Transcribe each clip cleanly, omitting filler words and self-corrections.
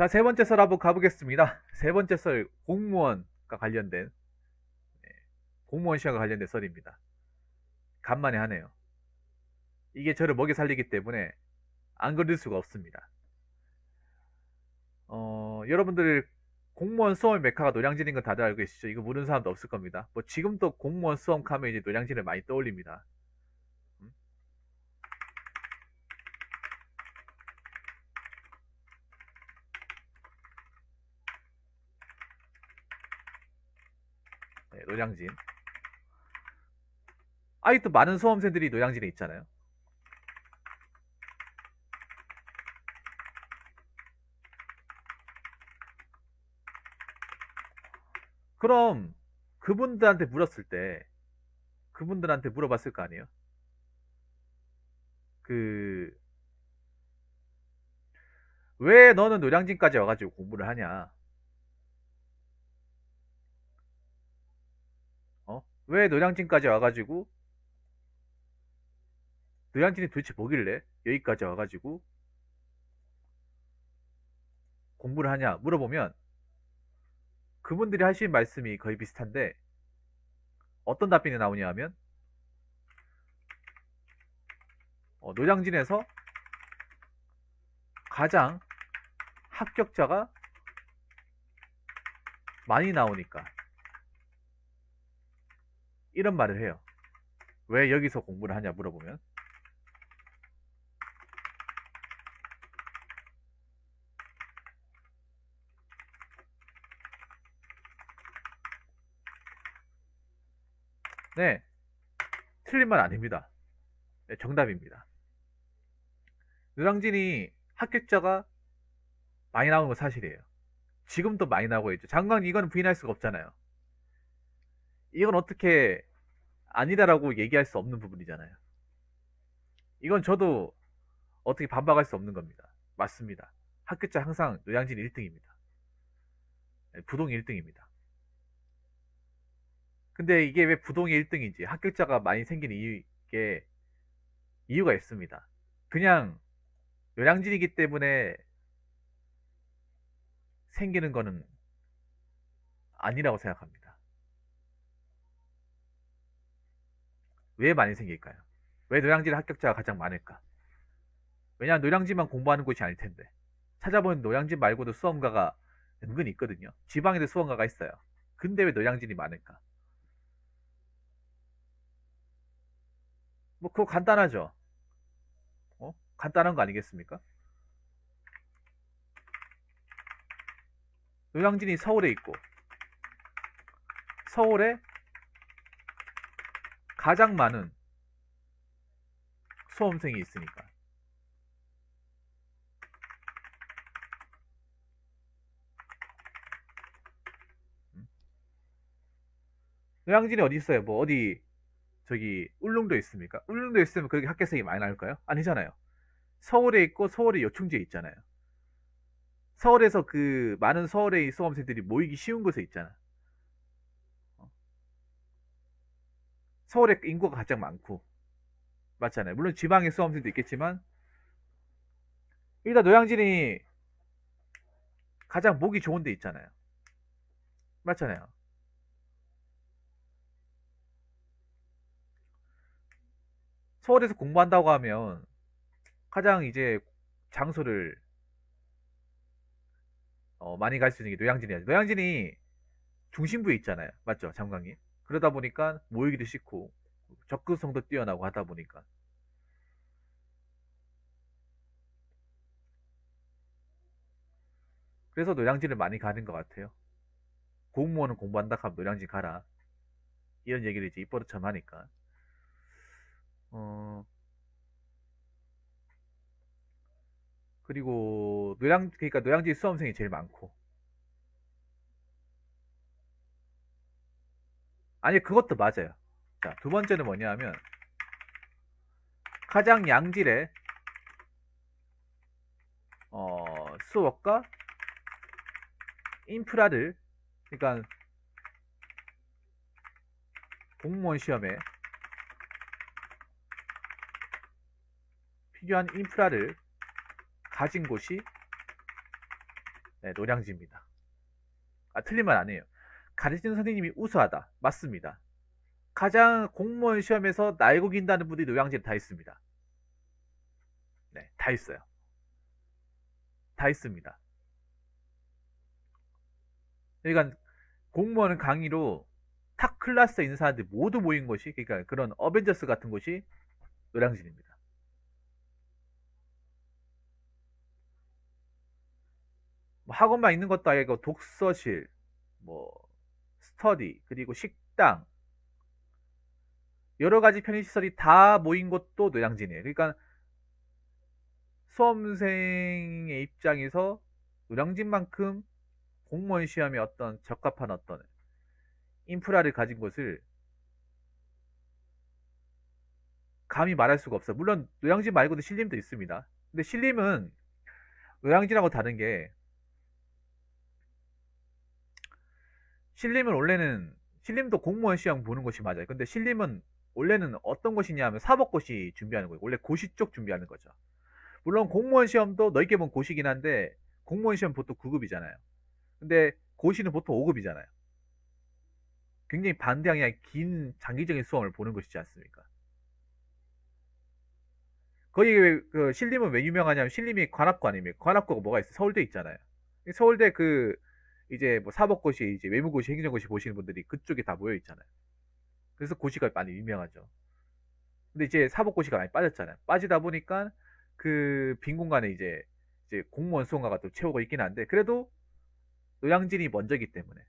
자, 세 번째 썰 한번 가보겠습니다. 세 번째 썰, 공무원과 관련된, 공무원 시험과 관련된 썰입니다. 간만에 하네요. 이게 저를 먹여 살리기 때문에 안 걸릴 수가 없습니다. 여러분들 공무원 수험 메카가 노량진인 건 다들 알고 계시죠? 이거 모르는 사람도 없을 겁니다. 뭐 지금도 공무원 수험 가면 이제 노량진을 많이 떠올립니다. 음? 네, 노량진. 아직도 많은 수험생들이 노량진에 있잖아요. 그럼 그분들한테 물었을 때, 그분들한테 물어봤을 거 아니에요? 그, 왜 너는 노량진까지 와가지고 공부를 하냐? 왜 노량진까지 와가지고, 노량진이 도대체 뭐길래 여기까지 와가지고 공부를 하냐? 물어보면 그분들이 하신 말씀이 거의 비슷한데, 어떤 답변이 나오냐 하면, 노량진에서 가장 합격자가 많이 나오니까. 이런 말을 해요. 왜 여기서 공부를 하냐 물어보면. 네, 틀린 말 아닙니다. 네, 정답입니다. 노량진이 합격자가 많이 나오는 건 사실이에요. 지금도 많이 나오고 있죠. 장관 이거는 부인할 수가 없잖아요. 이건 어떻게 아니다라고 얘기할 수 없는 부분이잖아요. 이건 저도 어떻게 반박할 수 없는 겁니다. 맞습니다. 합격자 항상 노량진 1등입니다. 부동이 1등입니다. 근데 이게 왜 부동이 1등인지 합격자가 많이 생기는 이유가 있습니다. 그냥 노량진이기 때문에 생기는 거는 아니라고 생각합니다. 왜 많이 생길까요? 왜 노량진 합격자가 가장 많을까? 왜냐하면 노량진만 공부하는 곳이 아닐 텐데. 찾아보면 노량진 말고도 수험가가 은근히 있거든요. 지방에도 수험가가 있어요. 근데 왜 노량진이 많을까? 뭐 그거 간단하죠. 간단한 거 아니겠습니까? 노량진이 서울에 있고 서울에 가장 많은 수험생이 있으니까. 음? 노량진이 어디 있어요? 뭐 어디 저기 울릉도 있습니까? 울릉도 있으면 그렇게 합격생이 많이 나올까요? 아니잖아요. 서울에 있고 서울에 요충지에 있잖아요. 서울에서 그 많은 서울의 수험생들이 모이기 쉬운 곳에 있잖아. 어? 서울에 인구가 가장 많고 맞잖아요. 물론 지방의 수험생도 있겠지만 일단 노량진이 가장 보기 좋은 데 있잖아요. 맞잖아요. 서울에서 공부한다고 하면 가장 이제 장소를 많이 갈 수 있는 게 노량진이야. 노량진이 중심부에 있잖아요. 맞죠? 잠강이. 그러다 보니까 모이기도 쉽고 접근성도 뛰어나고 하다 보니까 그래서 노량진을 많이 가는 것 같아요. 공무원은 공부한다 하면 노량진 가라. 이런 얘기를 이제 입버릇처럼 하니까. 어, 그리고 그러니까 노량진 수험생이 제일 많고. 아니, 그것도 맞아요. 자, 두 번째는 뭐냐 하면 가장 양질의 수업과 인프라를 그러니까 공무원 시험에 필요한 인프라를 가진 곳이 네, 노량진입니다. 아, 틀린 말 아니에요. 가르치는 선생님이 우수하다. 맞습니다. 가장 공무원 시험에서 날고 긴다는 분들이 노량진에 다 있습니다. 네, 다 있어요. 다 있습니다. 그러니까 공무원 강의로 탑 클래스에 있는 사람들이 모두 모인 곳이, 그러니까 그런 어벤져스 같은 곳이 노량진입니다. 뭐 학원만 있는 것도 아니고 독서실, 뭐 스터디, 그리고 식당, 여러 가지 편의시설이 다 모인 곳도 노량진이에요. 그러니까 수험생의 입장에서 노량진만큼 공무원 시험에 어떤 적합한 어떤 인프라를 가진 곳을 감히 말할 수가 없어요. 물론 노량진 말고도 신림도 있습니다. 근데 신림은 노량진하고 다른 게, 신림은 원래는, 신림도 공무원 시험 보는 곳이 맞아요. 근데 신림은 원래는 어떤 곳이냐 하면 사법고시 준비하는 거예요. 원래 고시 쪽 준비하는 거죠. 물론 공무원 시험도 넓게 보면 고시긴 한데, 공무원 시험 보통 9급이잖아요. 근데 고시는 보통 5급이잖아요. 굉장히 반대항의 긴 장기적인 수험을 보는 것이지 않습니까? 거기 그 신림은 왜 유명하냐면, 신림이 관악관입니다. 관악구가 뭐가 있어요? 서울대 있잖아요. 서울대 그 이제 뭐 사법고시, 이제 외무고시, 행정고시 보시는 분들이 그쪽에 다 모여 있잖아요. 그래서 고시가 많이 유명하죠. 근데 이제 사법고시가 많이 빠졌잖아요. 빠지다 보니까 그 빈 공간에 이제 공무원 수험가가 또 채우고 있긴 한데, 그래도 노량진이 먼저기 때문에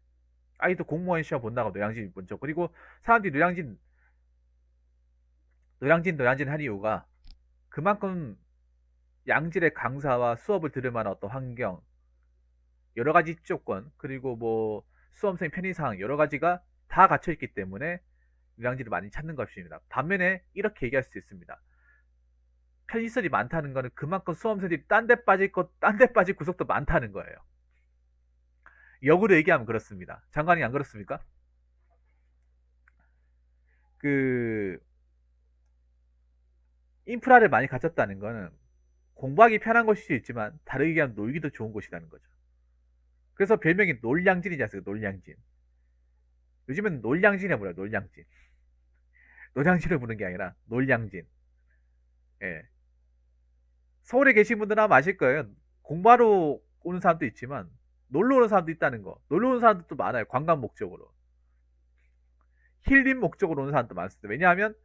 아이도 공무원 시험 본다고 노량진이 먼저. 그리고 사람들이 노량진 한 이유가 그만큼 양질의 강사와 수업을 들을 만한 어떤 환경, 여러 가지 조건, 그리고 뭐 수험생 편의사항 여러 가지가 다 갖춰 있기 때문에 노량진을 많이 찾는 것입니다. 반면에 이렇게 얘기할 수 있습니다. 편의시설이 많다는 거는 그만큼 수험생들이 딴 데 빠질 구석도 많다는 거예요. 역으로 얘기하면 그렇습니다. 장관이 안 그렇습니까? 그 인프라를 많이 갖췄다는 거는 공부하기 편한 것일 수 있지만, 다르게 얘기하면 놀기도 좋은 곳이라는 거죠. 그래서 별명이 놀량진이지 않습니까? 놀량진. 요즘은 놀량진이라 불러요. 놀량진. 노량진을 부르는 게 아니라 놀량진. 예. 서울에 계신 분들은 아마 아실 거예요. 공부하러 오는 사람도 있지만 놀러 오는 사람도 있다는 거. 놀러 오는 사람들도 많아요. 관광 목적으로. 힐링 목적으로 오는 사람도 많습니다. 왜냐하면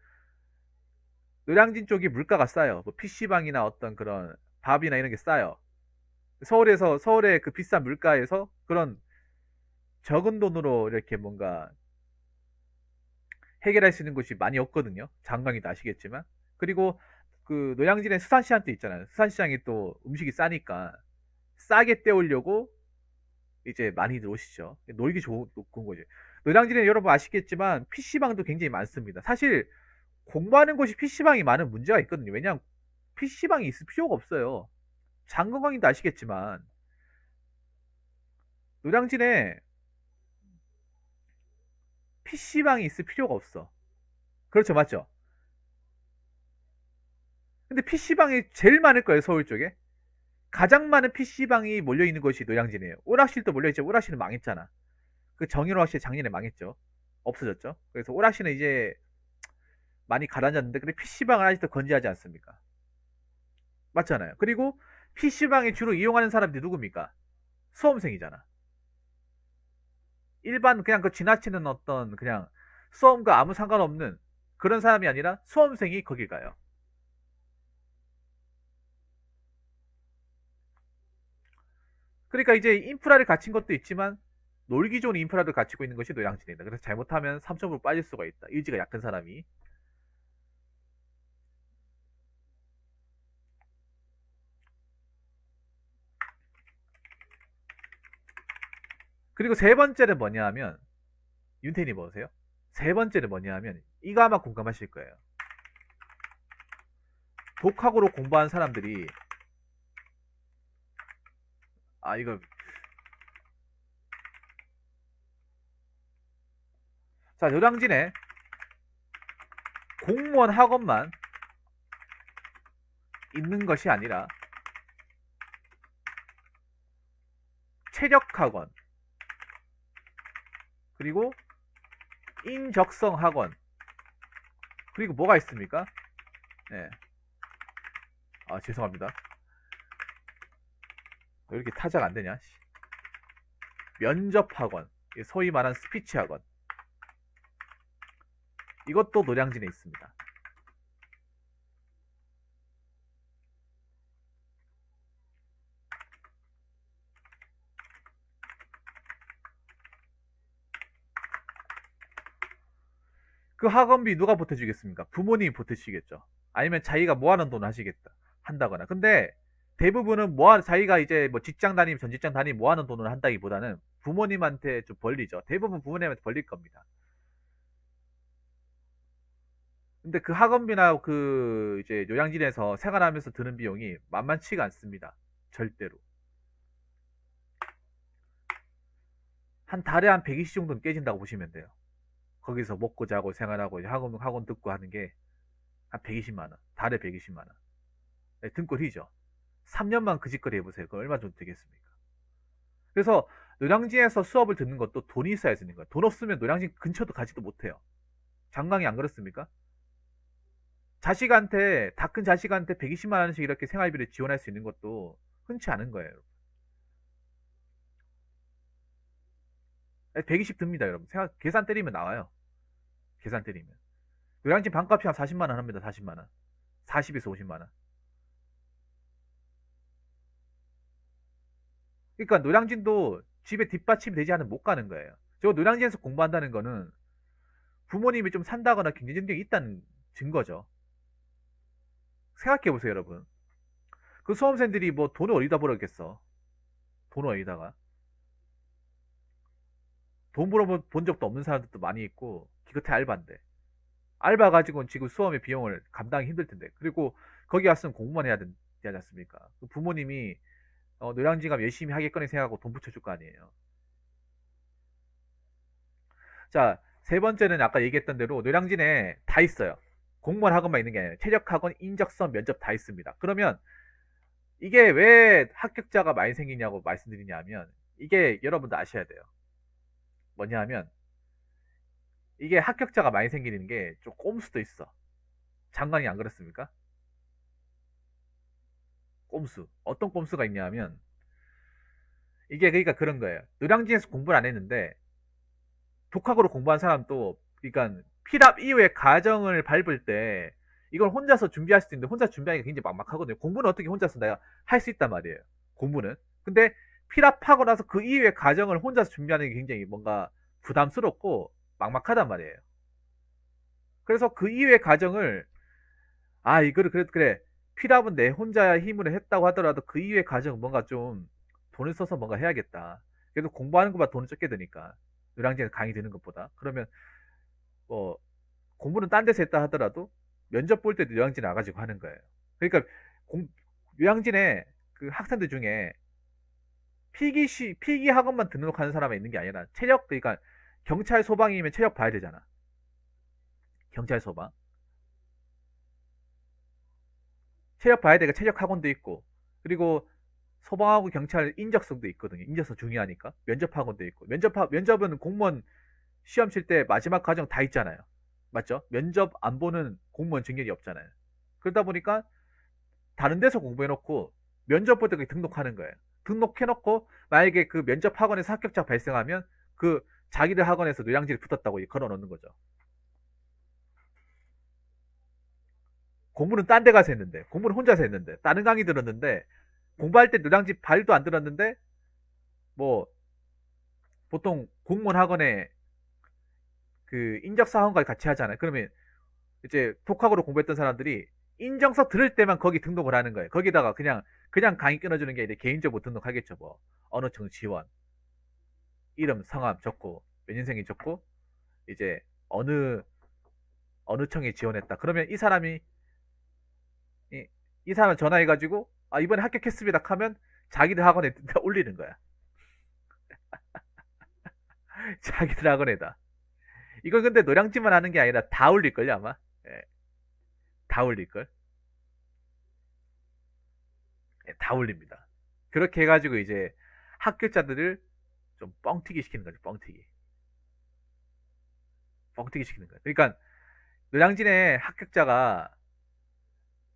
노량진 쪽이 물가가 싸요. 뭐 PC방이나 어떤 그런 밥이나 이런 게 싸요. 서울의 그 비싼 물가에서 그런 적은 돈으로 이렇게 뭔가 해결할 수 있는 곳이 많이 없거든요. 장강이도 아시겠지만. 그리고 그 노량진에 수산시장도 있잖아요. 수산시장이 또 음식이 싸니까 싸게 때우려고 이제 많이들 오시죠. 놀기 좋은 거죠. 노량진에 여러분 아시겠지만 PC방도 굉장히 많습니다. 사실 공부하는 곳이 PC방이 많은 문제가 있거든요. 왜냐하면 PC방이 있을 필요가 없어요. 장건강님도 아시겠지만 노량진에 PC방이 있을 필요가 없어. 그렇죠, 맞죠? 근데 PC방이 제일 많을 거예요, 서울 쪽에. 가장 많은 PC방이 몰려있는 곳이 노량진이에요. 오락실도 몰려있죠. 오락실은 망했잖아. 그 정일 오락실 작년에 망했죠. 없어졌죠. 그래서 오락실은 이제 많이 가라앉았는데, 근데 PC방은 아직도 건재하지 않습니까? 맞잖아요. 그리고 PC방에 주로 이용하는 사람들이 누굽니까? 수험생이잖아. 일반 그냥 그 지나치는 어떤 그냥 수험과 아무 상관없는 그런 사람이 아니라 수험생이 거기 가요. 그러니까 이제 인프라를 갖춘 것도 있지만 놀기 좋은 인프라를 갖추고 있는 것이 노량진이다. 그래서 잘못하면 3점으로 빠질 수가 있다. 의지가 약한 사람이. 그리고 세 번째는 뭐냐 하면, 윤태인이 보세요. 세 번째는 뭐냐 하면 이거 아마 공감하실 거예요. 독학으로 공부한 사람들이, 아 이거, 자 노량진에 공무원 학원만 있는 것이 아니라 체력학원, 그리고 인적성학원, 그리고 뭐가 있습니까? 네. 아, 죄송합니다. 왜 이렇게 타자가 안 되냐? 면접학원, 소위 말하는 스피치학원. 이것도 노량진에 있습니다. 그 학원비 누가 보태주겠습니까? 부모님이 보태주시겠죠. 아니면 자기가 모아놓은 돈을 하시겠다 한다거나. 근데 대부분은 자기가 이제 뭐 직장 다니면 전 직장 다니면 모아놓은 돈을 한다기보다는 부모님한테 좀 벌리죠. 대부분 부모님한테 벌릴 겁니다. 근데 그 학원비나 그 이제 요양진에서 생활하면서 드는 비용이 만만치가 않습니다. 절대로. 한 달에 한 120 정도는 깨진다고 보시면 돼요. 거기서 먹고 자고 생활하고 이제 학원 듣고 하는 게 한 120만 원. 달에 120만 원. 네, 등골이죠. 3년만 그 짓거리 해보세요. 그 얼마 정도 되겠습니까? 그래서 노량진에서 수업을 듣는 것도 돈이 있어야 되는 거예요. 돈 없으면 노량진 근처도 가지도 못해요. 장강이 안 그렇습니까? 자식한테, 다 큰 자식한테 120만 원씩 이렇게 생활비를 지원할 수 있는 것도 흔치 않은 거예요. 120 듭니다, 여러분. 계산 때리면 나와요. 계산 때리면. 노량진 반값이 한 40만 원 합니다, 40만 원. 40에서 50만 원. 그러니까 노량진도 집에 뒷받침이 되지 않으면 못 가는 거예요. 저 노량진에서 공부한다는 거는 부모님이 좀 산다거나 경제 능력이 있다는 증거죠. 생각해 보세요, 여러분. 그 수험생들이 뭐 돈을 어디다 벌었겠어? 돈을 어디다가? 돈 벌어본 적도 없는 사람들도 많이 있고, 기껏해 알바인데. 알바 가지고는 지금 수험의 비용을 감당하기 힘들 텐데. 그리고 거기 왔으면 공무원 해야 되지 않습니까? 그 부모님이 노량진 가면 열심히 하겠거니 생각하고 돈 붙여줄 거 아니에요. 자, 세 번째는 아까 얘기했던 대로 노량진에 다 있어요. 공무원 학원만 있는 게 아니라 체력학원, 인적성, 면접 다 있습니다. 그러면 이게 왜 합격자가 많이 생기냐고 말씀드리냐면 이게 여러분도 아셔야 돼요. 뭐냐 하면 이게 합격자가 많이 생기는 게 좀 꼼수도 있어. 장관이 안 그렇습니까? 꼼수. 어떤 꼼수가 있냐 하면 이게 그러니까 그런 거예요. 노량진에서 공부를 안 했는데 독학으로 공부한 사람도 그러니까 필압 이후에 가정을 밟을 때 이걸 혼자서 준비할 수도 있는데 혼자 준비하기가 굉장히 막막하거든요. 공부는 어떻게 혼자서 내가 할 수 있단 말이에요. 공부는. 근데 필압하고 나서 그 이후에 가정을 혼자서 준비하는 게 굉장히 뭔가 부담스럽고 막막하단 말이에요. 그래서 그 이후의 가정을 이거를 그래도 그래 필압은 내 혼자 힘으로 했다고 하더라도 그 이후의 가정은 뭔가 좀 돈을 써서 뭔가 해야겠다. 그래도 공부하는 것보다 돈을 적게 드니까 노량진에서 강의 드는 것보다 그러면 뭐 공부는 딴 데서 했다 하더라도 면접 볼 때도 요양진에 와가지고 하는 거예요. 그러니까 요양진에 그 학생들 중에 필기 학원만 등록하는 사람이 있는 게 아니라 체력 그러니까 경찰 소방이면 체력 봐야 되잖아. 경찰 소방 체력 봐야 되니까 체력 학원도 있고 그리고 소방하고 경찰 인적성도 있거든요. 인적성 중요하니까 면접 학원도 있고 면접은 공무원 시험 칠 때 마지막 과정 다 있잖아요. 맞죠? 면접 안 보는 공무원 증명이 없잖아요. 그러다 보니까 다른 데서 공부해놓고 면접 볼 때 등록하는 거예요. 등록해놓고 만약에 그 면접 학원에서 합격자 발생하면 그 자기들 학원에서 노량진에 붙었다고 걸어놓는 거죠. 공부는 딴 데 가서 했는데 공부는 혼자서 했는데 다른 강의 들었는데 공부할 때 노량진 발도 안 들었는데 뭐 보통 공무원 학원에 그 인적사 학원까지 같이 하잖아요. 그러면 이제 독학으로 공부했던 사람들이 인정서 들을 때만 거기 등록을 하는 거예요. 거기다가 그냥 강의 끊어주는 게 아니라 개인적으로 등록하겠죠. 뭐 어느 청 지원, 이름, 성함 적고 몇 년생이 적고 이제 어느 청에 지원했다. 그러면 이 사람 전화해가지고 이번에 합격했습니다 하면 자기들 학원에 올리는 거야. 자기들 학원에다. 이건 근데 노량진만 하는 게 아니라 다 올릴걸요 아마. 예, 다 올릴걸. 예, 다 올립니다. 그렇게 해가지고 이제 합격자들을 좀 뻥튀기 시키는 거죠. 뻥튀기 시키는 거예요. 그러니까 노량진의 합격자가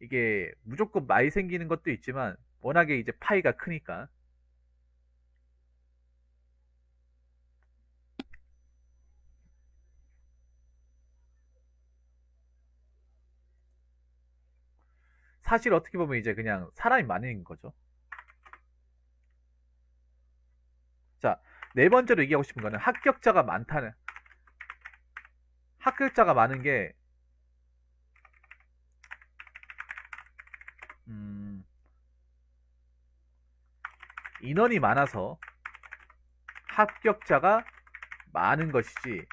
이게 무조건 많이 생기는 것도 있지만 워낙에 이제 파이가 크니까 사실 어떻게 보면 이제 그냥 사람이 많은 거죠. 자, 네 번째로 얘기하고 싶은 거는 합격자가 많은 게 음, 인원이 많아서 합격자가 많은 것이지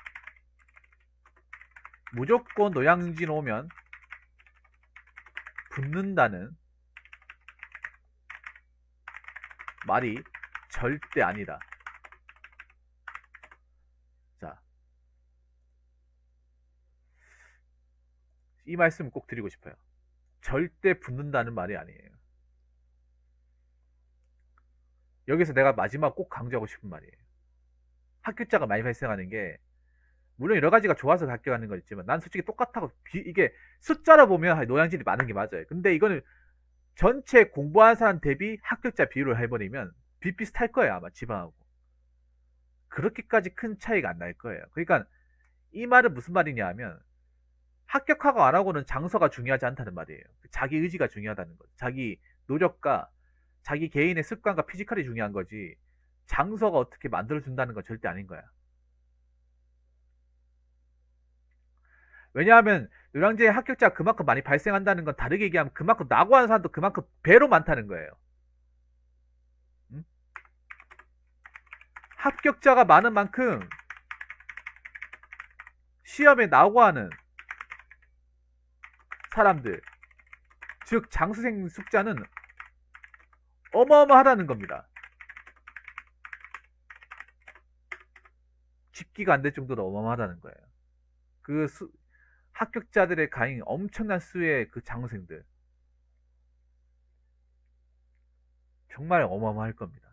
무조건 노량진 오면 붙는다는 말이 절대 아니다. 자, 이 말씀 꼭 드리고 싶어요. 절대 붙는다는 말이 아니에요. 여기서 내가 마지막 꼭 강조하고 싶은 말이에요. 합격자가 많이 발생하는 게 물론 여러 가지가 좋아서 합격하는 건 있지만 난 솔직히 똑같다고 이게 숫자로 보면 노량진이 많은 게 맞아요. 근데 이거는 전체 공부한 사람 대비 합격자 비율을 해버리면 비슷비슷할 거예요. 아마 지방하고 그렇게까지 큰 차이가 안 날 거예요. 그러니까 이 말은 무슨 말이냐 하면 합격하고 안 하고는 장서가 중요하지 않다는 말이에요. 자기 의지가 중요하다는 거죠. 자기 노력과 자기 개인의 습관과 피지컬이 중요한 거지 장서가 어떻게 만들어준다는 건 절대 아닌 거야. 왜냐하면 노량진에 합격자가 그만큼 많이 발생한다는 건 다르게 얘기하면 그만큼 낙오하는 사람도 그만큼 배로 많다는 거예요. 응? 합격자가 많은 만큼 시험에 낙오하는 사람들, 즉 장수생 숫자는 어마어마하다는 겁니다. 집기가 안 될 정도로 어마어마하다는 거예요. 합격자들의 가인 엄청난 수의 그 장수생들 정말 어마어마할 겁니다.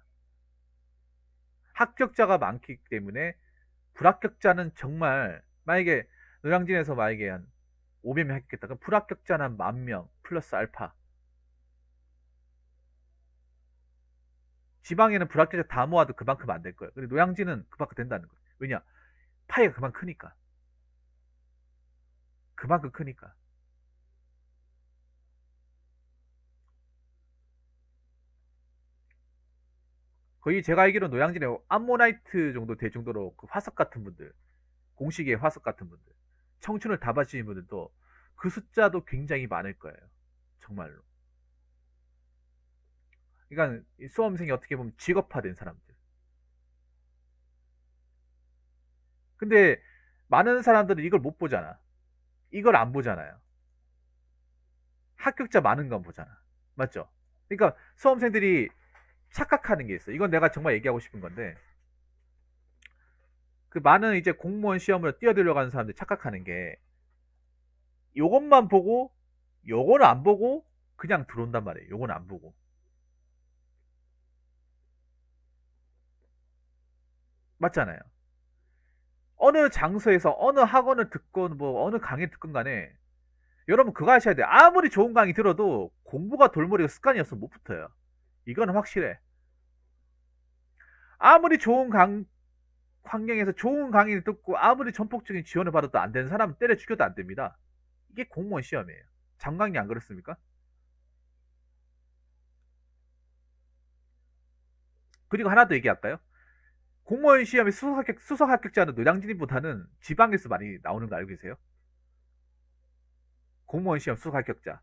합격자가 많기 때문에 불합격자는 정말 만약에 노량진에서 만약에 한 500명 합격했다. 그럼 불합격자는 한 10,000명 플러스 알파. 지방에는 불합격자 다 모아도 그만큼 안 될 거예요. 근데 노량진은 그만큼 된다는 거예요. 왜냐? 파이가 그만큼 크니까. 그만큼 크니까. 거의 제가 알기로 노량진에 암모나이트 정도 될 정도로 그 화석 같은 분들, 공식의 화석 같은 분들, 청춘을 다 바치는 분들도 그 숫자도 굉장히 많을 거예요. 정말로. 그러니까 수험생이 어떻게 보면 직업화된 사람들. 근데 많은 사람들은 이걸 못 보잖아. 이걸 안 보잖아요. 합격자 많은 건 보잖아. 맞죠? 그러니까 수험생들이 착각하는 게 있어. 이건 내가 정말 얘기하고 싶은 건데, 그 많은 이제 공무원 시험으로 뛰어들려가는 사람들 착각하는 게, 요것만 보고, 요거는 안 보고, 그냥 들어온단 말이에요. 요거는 안 보고. 맞잖아요. 어느 장소에서 어느 학원을 듣건 뭐 어느 강의 듣건 간에 여러분 그거 하셔야 돼요. 아무리 좋은 강의 들어도 공부가 돌머리가 습관이었으면 못 붙어요. 이거는 확실해. 아무리 좋은 환경에서 좋은 강의를 듣고 아무리 전폭적인 지원을 받아도 안 되는 사람은 때려 죽여도 안 됩니다. 이게 공무원 시험이에요. 장강이 안 그렇습니까? 그리고 하나 더 얘기할까요? 공무원 시험의 수석 합격자는 노량진보다는 지방에서 많이 나오는 거 알고 계세요? 공무원 시험 수석 합격자는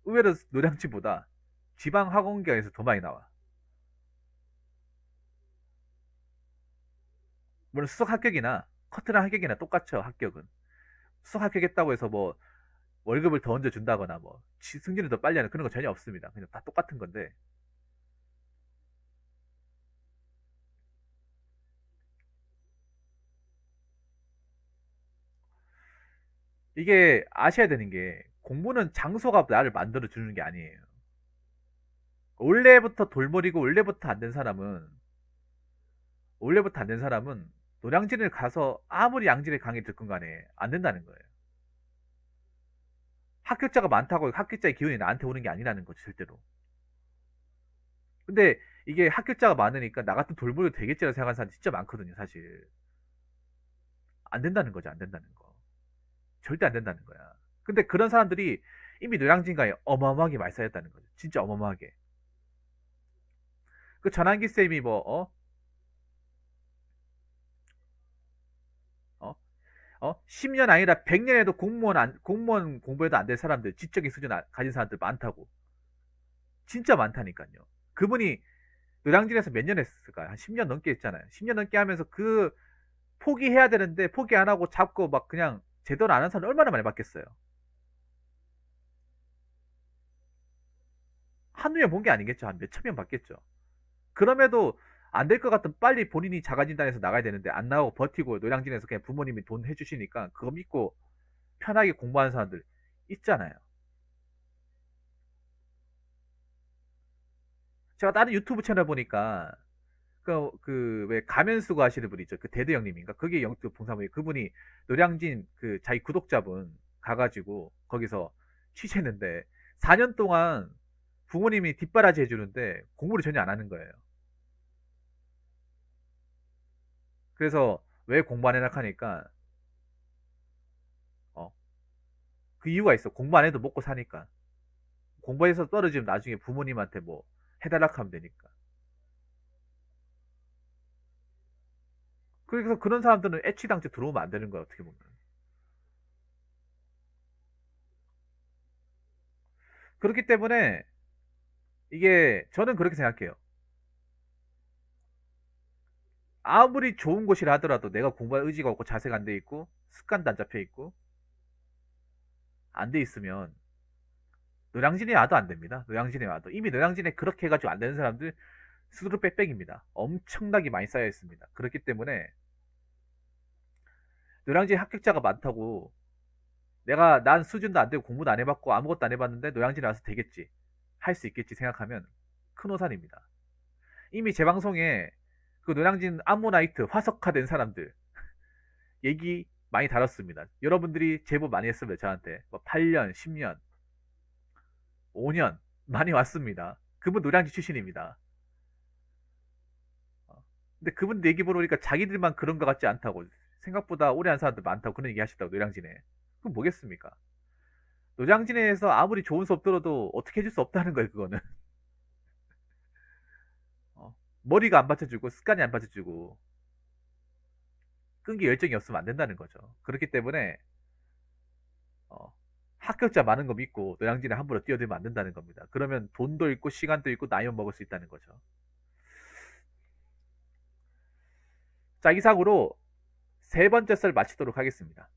의외로 노량진보다 지방 학원경에서 더 많이 나와. 물론 수석 합격이나 커트나 합격이나 똑같죠. 합격은 수석 합격했다고 해서 뭐 월급을 더 얹어준다거나 뭐 승진을 더 빨리 하는 그런 거 전혀 없습니다. 그냥 다 똑같은 건데 이게 아셔야 되는 게 공부는 장소가 나를 만들어 주는 게 아니에요. 원래부터 돌머리고 원래부터 안 된 사람은 노량진을 가서 아무리 양질의 강의 듣건 간에 안 된다는 거예요. 합격자가 많다고 합격자의 기운이 나한테 오는 게 아니라는 거죠, 절대로. 근데 이게 합격자가 많으니까 나 같은 돌머리도 되겠지라고 생각하는 사람 진짜 많거든요, 사실. 안 된다는 거죠, 안 된다는 거. 절대 안 된다는 거야. 근데 그런 사람들이 이미 노량진가에 어마어마하게 많이 쌓였다는 거죠. 진짜 어마어마하게. 그 전환기 쌤이 뭐, 어? 10년 아니라 100년에도 공무원 공부해도 안 될 사람들, 지적인 수준 가진 사람들 많다고. 진짜 많다니까요. 그분이 노량진에서 몇 년 했을까요? 한 10년 넘게 했잖아요. 10년 넘게 하면서 그 포기해야 되는데 포기 안 하고 잡고 막 그냥 제대로 안 한 사람 얼마나 많이 봤겠어요. 한두 명 본 게 아니겠죠. 한 몇천 명 봤겠죠. 그럼에도 안 될 것 같으면 빨리 본인이 자가진단에서 나가야 되는데 안 나오고 버티고 노량진에서 그냥 부모님이 돈 해주시니까 그거 믿고 편하게 공부하는 사람들 있잖아요. 제가 다른 유튜브 채널 보니까 왜 가면수고 하시는 분 있죠. 그 대대 형님인가? 그게 영특 봉사분이 그분이 노량진 그 자기 구독자분 가가지고 거기서 취재했는데 4년 동안 부모님이 뒷바라지 해주는데 공부를 전혀 안 하는 거예요. 그래서 왜 공부 안 해나 하니까 어, 그 이유가 있어. 공부 안 해도 먹고 사니까. 공부해서 떨어지면 나중에 부모님한테 뭐 해달라 하면 되니까. 그래서 그런 사람들은 애취당초 들어오면 안 되는 거야, 어떻게 보면. 그렇기 때문에 이게 저는 그렇게 생각해요. 아무리 좋은 곳이라 하더라도 내가 공부할 의지가 없고 자세가 안 돼 있고 습관도 안 잡혀 있고 안 돼 있으면 노량진에 와도 안 됩니다. 노량진에 와도 이미 노량진에 그렇게 해가지고 안 되는 사람들 수두룩 빽빽입니다. 엄청나게 많이 쌓여 있습니다. 그렇기 때문에 노량진 합격자가 많다고 내가 난 수준도 안 되고 공부도 안 해봤고 아무것도 안 해봤는데 노량진에 와서 되겠지 할 수 있겠지 생각하면 큰 오산입니다. 이미 제 방송에 그 노량진 암모나이트 화석화된 사람들 얘기 많이 다뤘습니다. 여러분들이 제보 많이 했습니다. 저한테 뭐 8년, 10년, 5년 많이 왔습니다. 그분 노량진 출신입니다. 근데 그분 얘기 보니까 자기들만 그런 것 같지 않다고 생각보다 오래 한 사람들 많다고 그런 얘기 하시다고 노량진에. 그럼 뭐겠습니까? 노량진에서 아무리 좋은 수업 들어도 어떻게 해줄 수 없다는 거예요, 그거는. 머리가 안 받쳐주고 습관이 안 받쳐주고 끈기 열정이 없으면 안 된다는 거죠. 그렇기 때문에 어, 합격자 많은 거 믿고 노량진에 함부로 뛰어들면 안 된다는 겁니다. 그러면 돈도 있고 시간도 있고 나이만 먹을 수 있다는 거죠. 자, 이상으로 세 번째 썰 마치도록 하겠습니다.